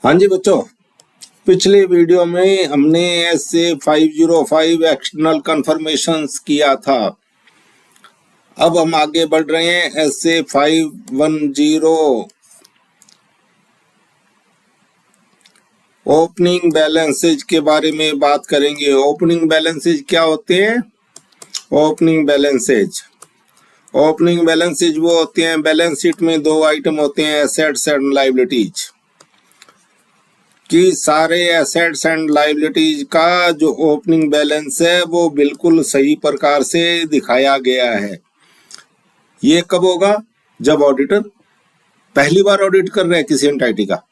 हाँ जी बच्चों, पिछले वीडियो में हमने SA 505 एक्सटर्नल कन्फर्मेशंस किया था। अब हम आगे बढ़ रहे हैं SA 510 ओपनिंग बैलेंसेज के बारे में बात करेंगे। ओपनिंग बैलेंसेज क्या होते हैं? ओपनिंग बैलेंसेज वो होते हैं, बैलेंस शीट में दो आइटम होते हैं, एसेट्स एंड लायबिलिटीज। कि सारे एसेट्स एंड लायबिलिटीज का जो ओपनिंग बैलेंस है वो बिल्कुल सही प्रकार से दिखाया गया है। ये कब होगा? जब ऑडिटर पहली बार ऑडिट कर रहे हैं किसी एंटिटी का।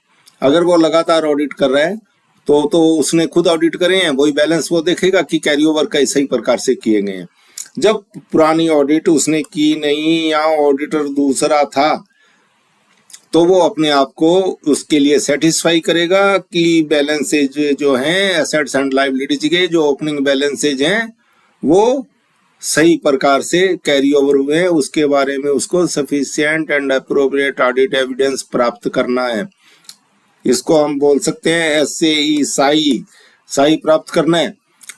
अगर वो लगातार ऑडिट कर रहा है तो उसने खुद ऑडिट करे हैं, वही बैलेंस वो देखेगा कि कैरी ओवर का सही प्रकार से किए गए हैं। जब पुरानी ऑडिट उसने की नहीं या ऑडिटर दूसरा था तो वो अपने आप को उसके लिए सेटिस्फाई करेगा कि बैलेंसेज जो हैं एसेट्स एंड लायबिलिटीज के जो ओपनिंग बैलेंसेज हैं वो सही प्रकार से कैरी ओवर हुए हैं, उसके बारे में उसको sufficient and appropriate audit evidence प्राप्त करना है। इसको हम बोल सकते हैं SAE साई प्राप्त करना है।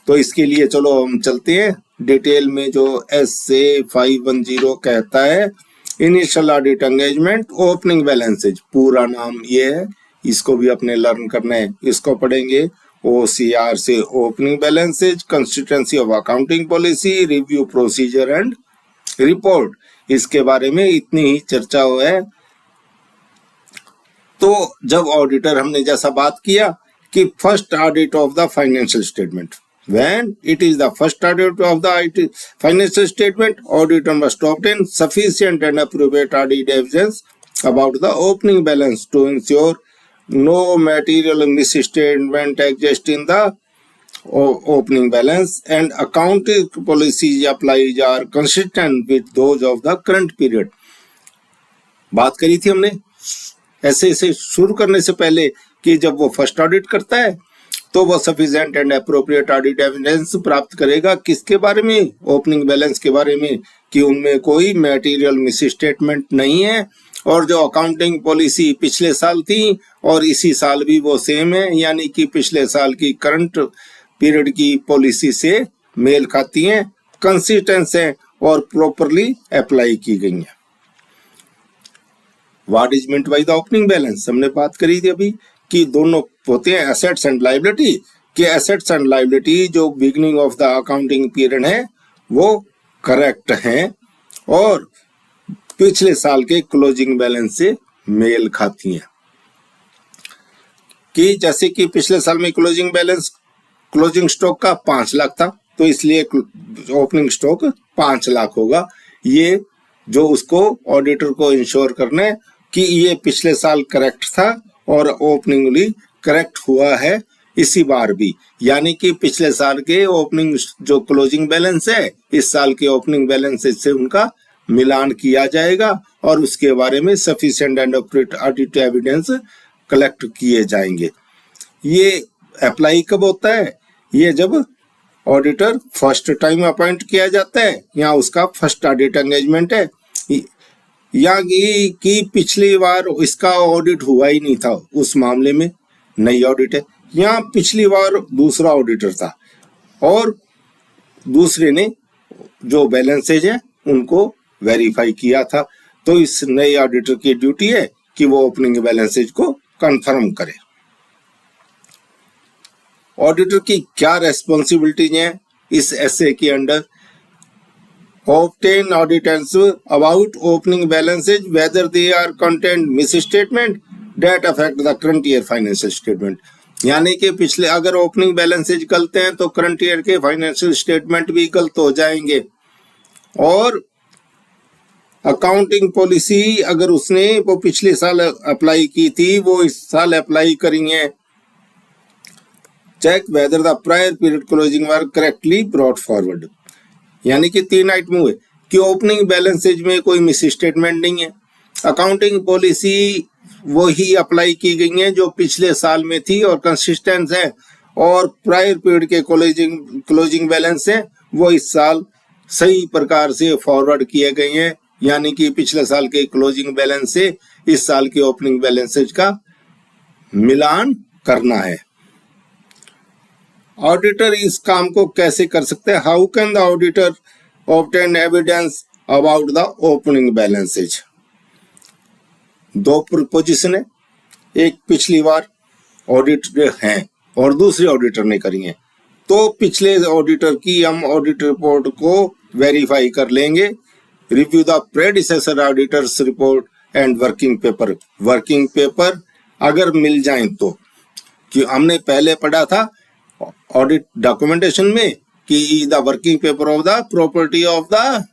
तो इसके लिए चलो हम चलते हैं डिटेल में। जो SA 510 कहता है, initial audit engagement opening balances, पूरा नाम ये है, इसको भी अपने लर्न करना है। इसको पढ़ेंगे OCR से opening balances, consistency of accounting policy, review procedure and report. इसके बारे में इतनी ही चर्चा हुआ है। तो जब ऑडिटर, हमने जैसा बात किया कि first audit of the financial statement, when it is the first audit of the financial statement, auditor must obtain sufficient and appropriate audit evidence about the opening balance to ensure no material misstatement exists in the opening balance and accounting policies applied are consistent with those of the current period। बात करी थी हमने ऐसे शुरू करने से पहले कि जब वो फर्स्ट ऑडिट करता है तो वह sufficient and appropriate audit evidence प्राप्त करेगा। किसके बारे में? ओपनिंग बैलेंस के बारे में, कि उनमें कोई मटेरियल मिसस्टेटमेंट नहीं है और जो अकाउंटिंग पॉलिसी पिछले साल थी और इसी साल भी वो सेम है, यानी कि पिछले साल की करंट पीरियड की पॉलिसी से मेल खाती हैं, कंसिस्टेंट है और प्रॉपरली अप्लाई की गई है। What is meant by the opening balance? हमने बात करी थी अभी कि दोनों होते हैं एसेट्स एंड लायबिलिटी। कि एसेट्स एंड लायबिलिटी जो beginning of the accounting period है वो करेक्ट हैं और पिछले साल के क्लोजिंग बैलेंस से मेल खाती हैं। कि जैसे कि पिछले साल में क्लोजिंग बैलेंस, क्लोजिंग स्टॉक का 5 लाख था, तो इसलिए ओपनिंग स्टॉक 5 लाख होगा। ये जो उसको ऑडिटर को इंश्योर करना है कि ये पिछले साल करेक्ट था और ओपनिंगली करेक्ट हुआ है इसी बार भी, यानी कि पिछले साल के ओपनिंग जो क्लोजिंग बैलेंस है इस साल के ओपनिंग बैलेंस से उनका मिलान किया जाएगा और उसके बारे में sufficient and appropriate audit evidence collect किए जाएंगे। ये अप्लाई कब होता है? ये जब ऑडिटर फर्स्ट टाइम अपॉइंट किया जाता है या उसका फर्स्ट ऑडिट एंगेजमेंट है, या कि पिछली बार इसका ऑडिट हुआ ही नहीं था, उस मामले में नई ऑडिट है, या पिछली बार दूसरा ऑडिटर था और दूसरे ने जो बैलेंसेज है उनको वेरीफाई किया था, तो इस नए ऑडिटर की ड्यूटी है कि वो ओपनिंग बैलेंसेज को कंफर्म करे। ऑडिटर की क्या रेस्पॉन्सिबिलिटीज हैं इस SA के under? obtain audits about opening balances whether they are contain misstatement that affect the current year financial statement। यानी कि पिछले अगर ओपनिंग बैलेंसेज गलत हैं तो करंट ईयर के फाइनेंशियल स्टेटमेंट भी गलत हो जाएंगे। और अकाउंटिंग पॉलिसी अगर उसने वो पिछले साल अप्लाई की थी वो इस साल अप्लाई करी है। Check whether the prior period closing were correctly brought forward, यानी कि 3 आइटम हुए कि ओपनिंग बैलेंसेज में कोई मिस स्टेटमेंट नहीं है, अकाउंटिंग पॉलिसी वही अप्लाई की गई है जो पिछले साल में थी और कंसिस्टेंट है, और प्रायर पीरियड के क्लोजिंग बैलेंस है वो इस साल सही प्रकार से फॉरवर्ड किए गए हैं, यानी कि पिछले साल के क्लोजिंग बैलेंस से इस साल के ओपनिंग बैलेंसेज का मिलान करना है। ऑडिटर इस काम को कैसे कर सकते हैं? How can the auditor obtain evidence about the opening balances? दो पोजीशन है, एक पिछली बार ऑडिटर हैं और दूसरे ऑडिटर ने करी है, तो पिछले ऑडिटर की हम ऑडिट रिपोर्ट को वेरीफाई कर लेंगे। Review the predecessor auditors report and working paper. Working paper अगर मिल जाए तो, कि हमने पहले पढ़ा था ऑडिट डॉक्यूमेंटेशन में कि the working paper of the property of the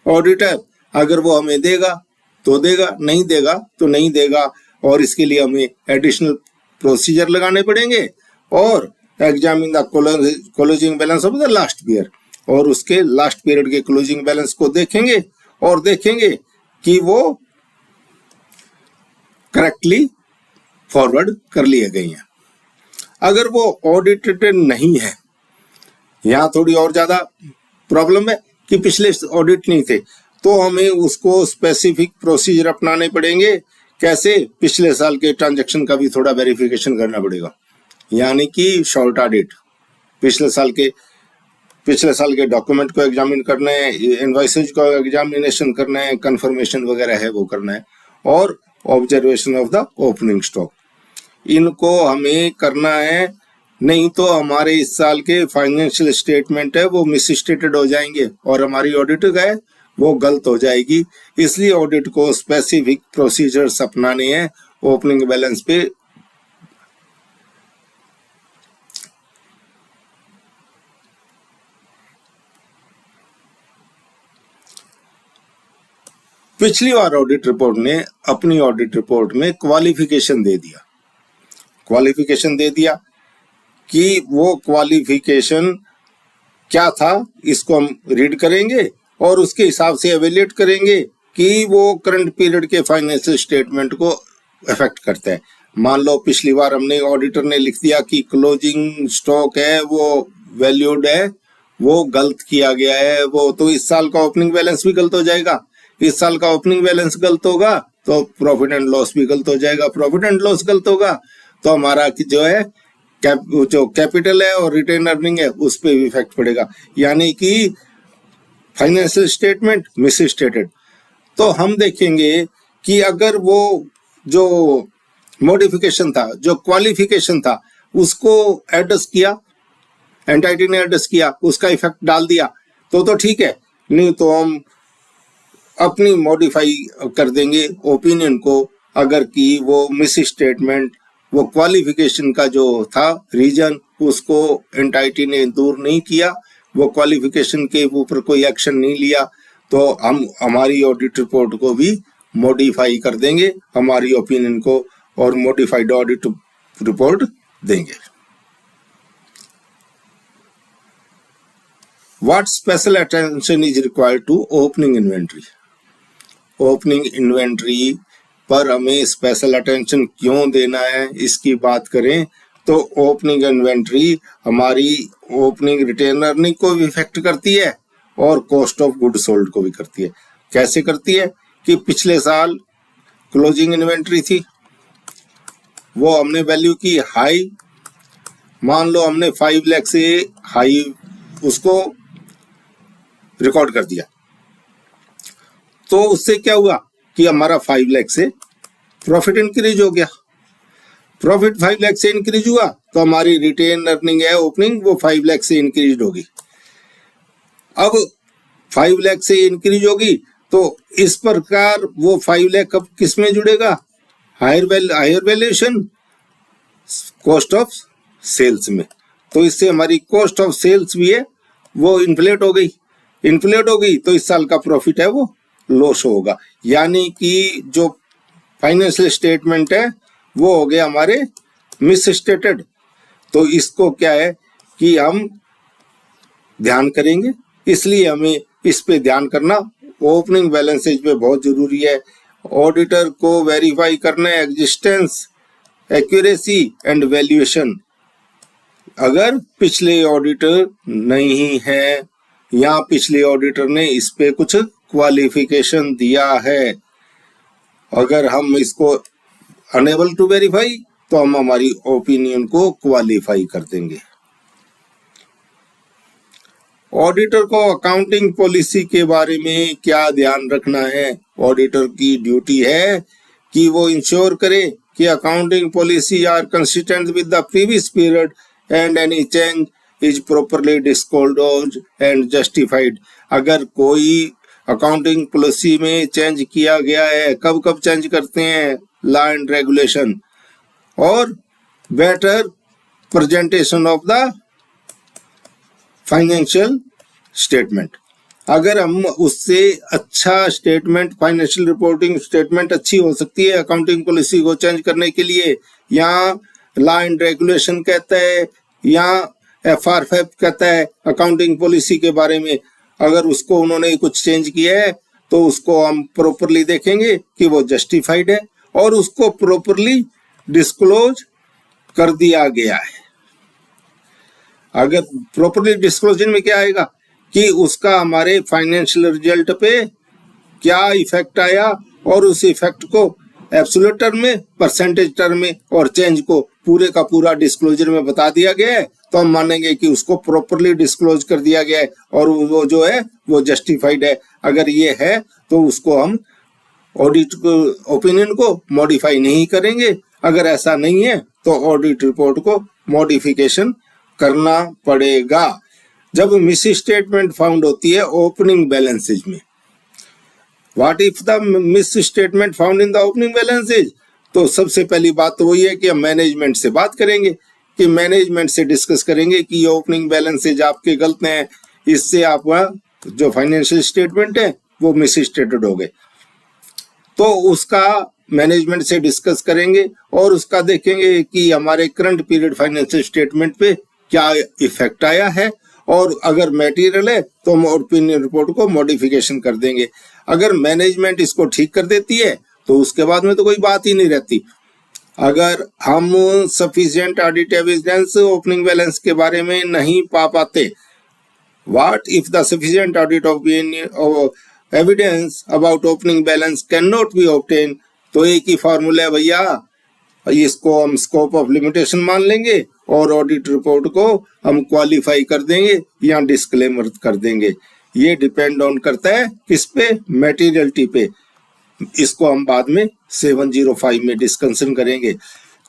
auditor, अगर वो हमें देगा तो देगा, नहीं देगा तो नहीं देगा, और इसके लिए हमें एडिशनल प्रोसीजर लगाने पड़ेंगे और examine the closing balance of the last year, और उसके लास्ट पीरियड के क्लोजिंग बैलेंस को देखेंगे और देखेंगे कि वो करेक्टली फॉरवर्ड कर लिए गए हैं। अगर वो ऑडिटेड नहीं है, यहाँ थोड़ी और ज्यादा प्रॉब्लम है कि पिछले ऑडिट नहीं थे, तो हमें उसको स्पेसिफिक प्रोसीजर अपनाने पड़ेंगे। कैसे? पिछले साल के ट्रांजैक्शन का भी थोड़ा वेरिफिकेशन करना पड़ेगा, यानी कि शॉर्ट ऑडिट। पिछले साल के डॉक्यूमेंट को एग्जामिन करना है, इनवॉइसेज को एग्जामिनेशन करना है, कंफर्मेशन वगैरह है वो करना है, और observation of the opening stock, इनको हमें करना है। नहीं तो हमारे इस साल के फाइनेंशियल स्टेटमेंट है वो मिस स्टेटेड हो जाएंगे और हमारी ऑडिट है वो गलत हो जाएगी। इसलिए ऑडिट को स्पेसिफिक प्रोसीजर्स अपनाने हैं ओपनिंग बैलेंस पे। पिछली बार ऑडिट रिपोर्ट ने अपनी ऑडिट रिपोर्ट में क्वालिफिकेशन दे दिया कि वो क्वालिफिकेशन क्या था, इसको हम रीड करेंगे और उसके हिसाब से एवेल्यूएट करेंगे कि वो करंट पीरियड के फाइनेंशियल स्टेटमेंट को अफेक्ट करता है। मान लो पिछली बार हमने ऑडिटर ने लिख दिया कि क्लोजिंग स्टॉक है वो वैल्यूड है, वो गलत किया गया है वो, तो इस साल का ओपनिंग बैलेंस भी गलत हो जाएगा। इस साल का ओपनिंग बैलेंस गलत होगा तो प्रॉफिट एंड लॉस भी गलत हो जाएगा। प्रॉफिट एंड लॉस गलत होगा तो हमारा जो है जो कैपिटल है और रिटेन अर्निंग है उस पर भी इफेक्ट पड़ेगा, यानी कि फाइनेंशियल स्टेटमेंट मिस स्टेटेड। तो हम देखेंगे कि अगर वो जो मॉडिफिकेशन था, जो क्वालिफिकेशन था, उसको एडजस्ट किया, एंटाइटी ने एडजस्ट किया, उसका इफेक्ट डाल दिया तो ठीक है, नहीं तो हम अपनी मॉडिफाई कर देंगे ओपिनियन को। अगर कि वो मिस स्टेटमेंट, वो क्वालिफिकेशन का जो था रीजन, उसको एंटाइटी ने दूर नहीं किया, वो क्वालिफिकेशन के ऊपर कोई एक्शन नहीं लिया, तो हम हमारी ऑडिट रिपोर्ट को भी मॉडिफाई कर देंगे, हमारी ओपिनियन को, और मॉडिफाइड ऑडिट रिपोर्ट देंगे। What special attention is required to opening inventory? Opening inventory पर हमें स्पेशल अटेंशन क्यों देना है, इसकी बात करें तो ओपनिंग इन्वेंट्री हमारी ओपनिंग रिटेन अर्निंग को भी इफेक्ट करती है और कॉस्ट ऑफ गुड सोल्ड को भी करती है। कैसे करती है कि पिछले साल क्लोजिंग इन्वेंट्री थी, वो हमने वैल्यू की हाई, मान लो हमने 5 लाख से हाई उसको रिकॉर्ड कर दिया, तो उससे क्या हुआ कि हमारा 5 लाख से प्रॉफिट इंक्रीज हो गया। प्रॉफिट 5 लाख से इंक्रीज हुआ तो हमारी रिटेन अर्निंग है ओपनिंग वो 5 लाख से इंक्रीज होगी। अब 5 लाख से इंक्रीज होगी तो इस प्रकार वो 5 लाख अब किस में जुड़ेगा? Higher valuation cost of sales में। तो इससे हमारी कॉस्ट ऑफ सेल्स भी है वो इन्फ्लेट हो गई तो इस साल का प्रॉफिट है वो लॉस होगा, यानी कि जो फाइनेंशियल स्टेटमेंट है वो हो गया हमारे मिस स्टेटेड। तो इसको क्या है कि हम ध्यान करेंगे, इसलिए हमें इस पे ध्यान करना ओपनिंग बैलेंसेज पे बहुत जरूरी है। ऑडिटर को वेरीफाई करना है एग्जिस्टेंस, एक्यूरेसी एंड वैल्यूएशन। अगर पिछले ऑडिटर नहीं है या पिछले ऑडिटर ने इस पे कुछ क्वालिफिकेशन दिया है, अगर हम इसको अनेबल टू वेरीफाई तो हम हमारी ओपिनियन को क्वालिफाई कर देंगे। ऑडिटर को अकाउंटिंग पॉलिसी के बारे में क्या ध्यान रखना है? ऑडिटर की ड्यूटी है कि वो इंश्योर करे कि accounting policy are consistent with the previous period and any change is properly disclosed and justified. अगर कोई अकाउंटिंग पॉलिसी में चेंज किया गया है, कब कब चेंज करते हैं, लॉ एंड रेगुलेशन, और better presentation of the financial statement. अगर हम उससे अच्छा स्टेटमेंट, फाइनेंशियल रिपोर्टिंग स्टेटमेंट अच्छी हो सकती है अकाउंटिंग पॉलिसी को चेंज करने के लिए, या लॉ एंड रेगुलेशन कहता है, या FRFEP कहता है अकाउंटिंग पॉलिसी के बारे में, अगर उसको उन्होंने कुछ चेंज किया है तो उसको हम प्रॉपरली देखेंगे कि वो जस्टिफाइड है और उसको प्रॉपरली डिस्क्लोज कर दिया गया है। अगर प्रॉपरली डिस्क्लोजन में क्या आएगा कि उसका हमारे फाइनेंशियल रिजल्ट पे क्या इफेक्ट आया, और उस इफेक्ट को एब्सोल्यूट टर्म में, परसेंटेज टर्म में और चेंज को पूरे का पूरा डिस्क्लोजर में बता दिया गया है, तो हम मानेंगे कि उसको प्रॉपरली डिस्क्लोज कर दिया गया है और वो जो है वो जस्टिफाइड है। अगर ये है तो उसको हम ऑडिट ओपिनियन को मॉडिफाई नहीं करेंगे। अगर ऐसा नहीं है तो ऑडिट रिपोर्ट को मॉडिफिकेशन करना पड़ेगा। जब मिस स्टेटमेंट फाउंड होती है ओपनिंग बैलेंसेज में, what if the miss statement found in the opening balances, तो सबसे पहली बात तो वही है कि हम मैनेजमेंट से बात करेंगे, कि मैनेजमेंट से डिस्कस करेंगे कि ये ओपनिंग बैलेंसेज आपके गलत हैं, इससे आपका जो फाइनेंशियल स्टेटमेंट है वो मिस स्टेटेड हो गए। तो उसका मैनेजमेंट से डिस्कस करेंगे और उसका देखेंगे कि हमारे करंट पीरियड फाइनेंशियल स्टेटमेंट पे क्या इफेक्ट आया है, और अगर मटेरियल है तो हम ओपिनियन रिपोर्ट को मॉडिफिकेशन कर देंगे। अगर मैनेजमेंट इसको ठीक कर देती है तो उसके बाद में तो कोई बात ही नहीं रहती। अगर हम sufficient audit evidence opening balance के बारे में नहीं पा पाते, what if the sufficient audit evidence about opening balance can not be obtain, तो एक ही फॉर्मूला है भैया, इसको हम स्कोप ऑफ लिमिटेशन मान लेंगे और ऑडिट रिपोर्ट को हम क्वालिफाई कर देंगे या डिस्क्लेमर कर देंगे। ये डिपेंड ऑन करता है किस पे, मटेरियलिटी पे। इसको हम बाद में 705 में डिस्कशन करेंगे।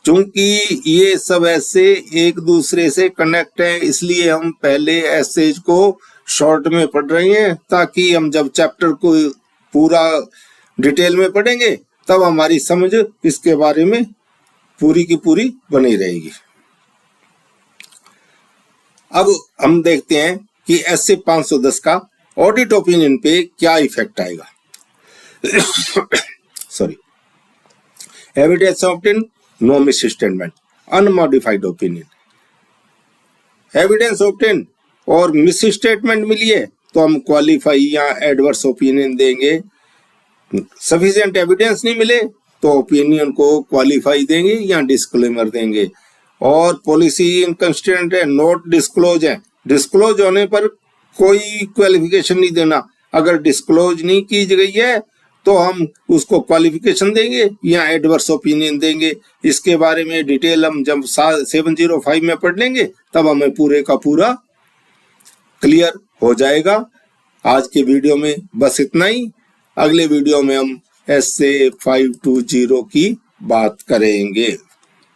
क्योंकि ये सब ऐसे एक दूसरे से कनेक्ट है, इसलिए हम पहले ऐसेज को शॉर्ट में पढ़ रहे हैं, ताकि हम जब चैप्टर को पूरा डिटेल में पढ़ेंगे तब हमारी समझ इसके बारे में पूरी की पूरी बनी रहेगी। अब हम देखते हैं कि ऐसे 510 का ऑडिट ओपिनियन पे क्या इफेक्ट आएगा। Sorry, evidence obtain, no misstatement, unmodified opinion. Evidence obtain और मिस स्टेटमेंट मिली है तो हम क्वालिफाई या एडवर्स ओपिनियन देंगे। सफिशिएंट एविडेंस नहीं मिले तो ओपिनियन को क्वालिफाई देंगे या डिस्क्लेमर देंगे। और पॉलिसी इनकंसिस्टेंट है, नोट डिस्क्लोज है, डिस्क्लोज होने पर कोई क्वालिफिकेशन नहीं देना। अगर डिस्क्लोज नहीं की गई है तो हम उसको क्वालिफिकेशन देंगे या एडवर्स ओपिनियन देंगे। इसके बारे में डिटेल हम जब 705 में पढ़ लेंगे तब हमें पूरे का पूरा क्लियर हो जाएगा। आज के वीडियो में बस इतना ही। अगले वीडियो में हम SA 520 की बात करेंगे।